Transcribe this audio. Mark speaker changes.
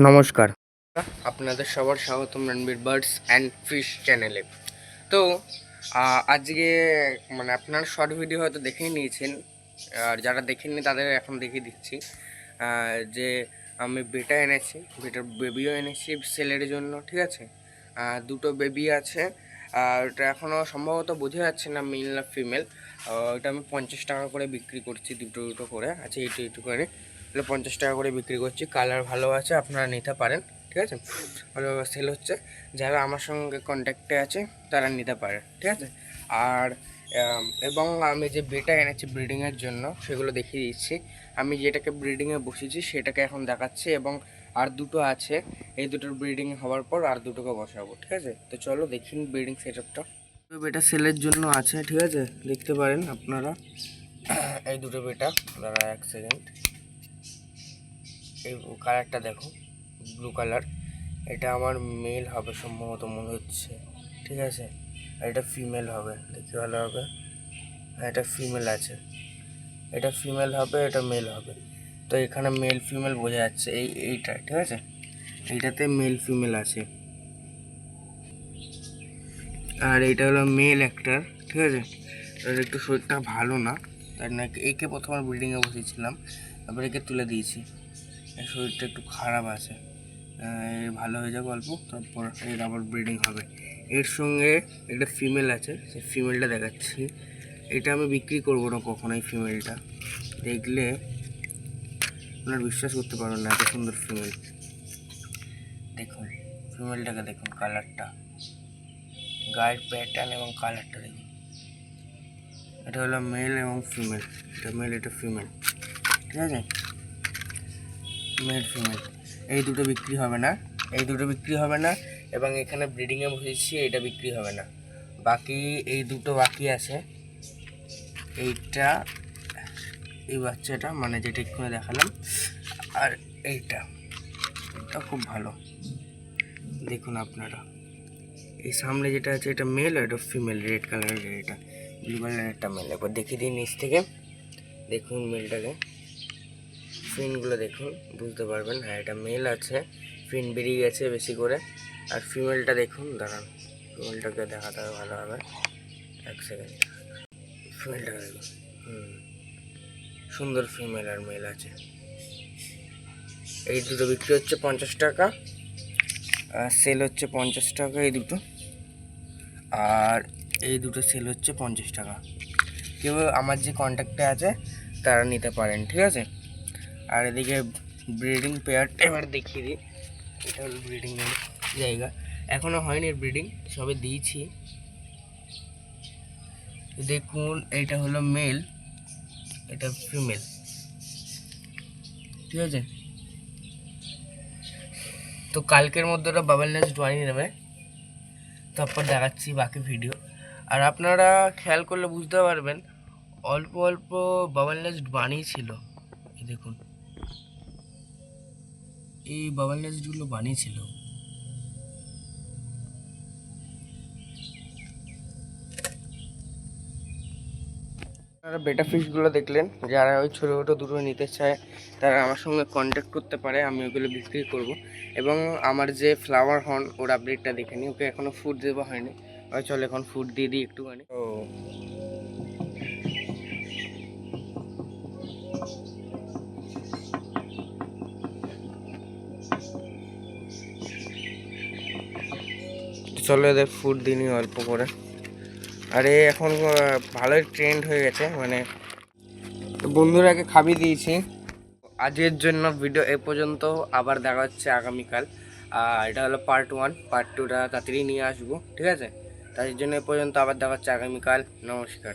Speaker 1: নমস্কার, আপনাদের সবার স্বাগতম রণবীর বার্ডস অ্যান্ড ফিশ চ্যানেলে। তো আজকে আপনারা শর্ট ভিডিও হয়তো দেখেই নিয়েছেন, আর যারা দেখেননি তাদের এখন দেখিয়ে দিচ্ছি যে আমি বেটা এনেছি, বেটার বেবিও এনেছি সেলের জন্য। ঠিক আছে, দুটো বেবি আছে। ওটা এখনও সম্ভবত বোঝা যাচ্ছে না মেল না ফিমেল। ওটা আমি 50 টাকা করে বিক্রি করছি, দুটো করে আছে, এইটু করে 50 টাকা করে বিক্রি করছি। কালার ভালো আছে, আপনারা নিতে পারেন। ঠিক আছে, ভালো সেল হচ্ছে। যারা আমার সঙ্গে কন্ট্যাক্টে আছে তারা নিতে পারে। ঠিক আছে, আর এবং আমি যে বেটা এনেছি ব্রিডিংয়ের জন্য সেগুলো দেখিয়ে দিচ্ছি। আমি যেটাকে ব্রিডিংয়ে বসিয়েছি সেটাকে এখন দেখাচ্ছি, এবং আর দুটো আছে, এই দুটোর ব্রিডিং হওয়ার পর আর দুটোকে বসাবো। ঠিক আছে, তো চলো দেখিন ব্রিডিং সেট আপটা। বেটা সেলের জন্য আছে, ঠিক আছে, দেখতে পারেন আপনারা। এই দুটো বেটা, দাঁড়া এক সেকেন্ড, এই কালারটা দেখো, ব্লু কালার। এটা আমার মেল হবে সম্ভবত মনে হচ্ছে। ঠিক আছে, আর এটা ফিমেল হবে, দেখতে ভালো হবে। এটা ফিমেল আছে, এটা ফিমেল হবে, এটা মেল হবে। তো এখানে মেল ফিমেল বোঝা যাচ্ছে, এইটা। ঠিক আছে, এইটাতে মেল ফিমেল আছে, আর এইটা হলো মেল একটা। ঠিক আছে, এর একটু শরীরটা ভালো না, তার না একে প্রথমে ব্রিডিংয়ে বসেছিলাম, তারপরে একে তুলে দিয়েছি। এর শরীরটা একটু খারাপ আছে, ভালো হয়ে যাবে অল্প, তারপর এর আবার ব্রিডিং হবে। এর সঙ্গে একটা ফিমেল আছে, সেই ফিমেলটা দেখাচ্ছি। এটা আমি বিক্রি করবো না কখনোই। ফিমেলটা দেখলে আপনার বিশ্বাস করতে পারবেন না, এত সুন্দর ফিমেল। দেখুন ফিমেলটাকে, দেখুন কালারটা, গায়ের প্যাটার্ন এবং কালারটা দেখুন। এটা হলো মেল এবং ফিমেল, এটা মেল এটা ফিমেল। ঠিক আছে, মেল ফিমেল এই দুটো বিক্রি হবে না, এই দুটো বিক্রি হবে না। এবং এখানে ব্রিডিংয়ে বসেছি, এটা বিক্রি হবে না। বাকি এই দুটো বাকি আছে, এইটা, এই বাচ্চাটা মানে যেটা এক্ষুনি দেখালাম, আর এইটা, এটা খুব ভালো। দেখুন আপনারা, এই সামনে যেটা আছে এটা মেল, এটা ফিমেল। রেড কালারের, এটা ব্লু কালারের, একটা মেল। একবার দেখিয়ে দিই নিচ থেকে, দেখুন মেলটাকে, ফিনগুলো দেখুন, বুঝতে পারবেন। হ্যাঁ, এটা মেল আছে, ফিন বেরিয়ে গেছে বেশি করে। আর ফিমেলটা দেখুন, দাঁড়ান, ফিমেলটাকে দেখাতে হবে ভালো হবে, এক সেকেন্ড। ফিমেলটাকে দেখুন, সুন্দর ফিমেল আর মেল আছে। এই দুটো বিক্রি হচ্ছে 50 টাকা, সেল হচ্ছে 50 টাকা এই দুটো, আর এই দুটো সেল হচ্ছে 50 টাকা। কেউ আমার যে কন্ট্যাক্টে আছে তারা নিতে পারেন। ঠিক আছে, আর এদিকে ব্রিডিং পেয়ারটা এবার দেখিয়ে দিই। এটা হলো ব্রিডিংয়ের জায়গা, এখনও হয়নি ব্রিডিং, সবে দিয়েছি। দেখুন এইটা হলো মেল, এটা ফিমেল। ঠিক আছে, তো কালকের মধ্যে ওরা বাবেল নেস্ট বানিয়ে নেবে, তারপর দেখাচ্ছি বাকি ভিডিও। আর আপনারা খেয়াল করলে বুঝতে পারবেন, অল্প অল্প বাবেল নেস্ট বানিয়েছিল। দেখুন এই বাবেল নেস্টগুলো বানিয়েছিল। আপনারা বেটা ফিশগুলো দেখলেন, যারা ওই ছোটো ছোটো দুটো নিতে চায় তারা আমার সঙ্গে কন্ট্যাক্ট করতে পারে, আমি ওগুলো বিক্রি করব। এবং আমার যে ফ্লাওয়ার হর্ন, ওর আপডেটটা দেখে নিই, ওকে এখনও ফুড দেওয়া হয়নি। চল এখন ফুড দিয়ে দিই একটুখানি। চলো এদের ফুড দিই নি অল্প করে। আরে এখন ভালোই ট্রেন্ড হয়ে গেছে, বন্ধুরাকে খাবিয়ে দিয়েছি। আজকের জন্য ভিডিও এ পর্যন্ত, আবার দেখা হচ্ছে আগামীকাল। এটা হলো পার্ট 1, পার্ট 2টা তাড়াতাড়ি নিয়ে আসবো। ঠিক আছে, তার জন্য এ পর্যন্ত, আবার দেখা হচ্ছে আগামীকাল। নমস্কার।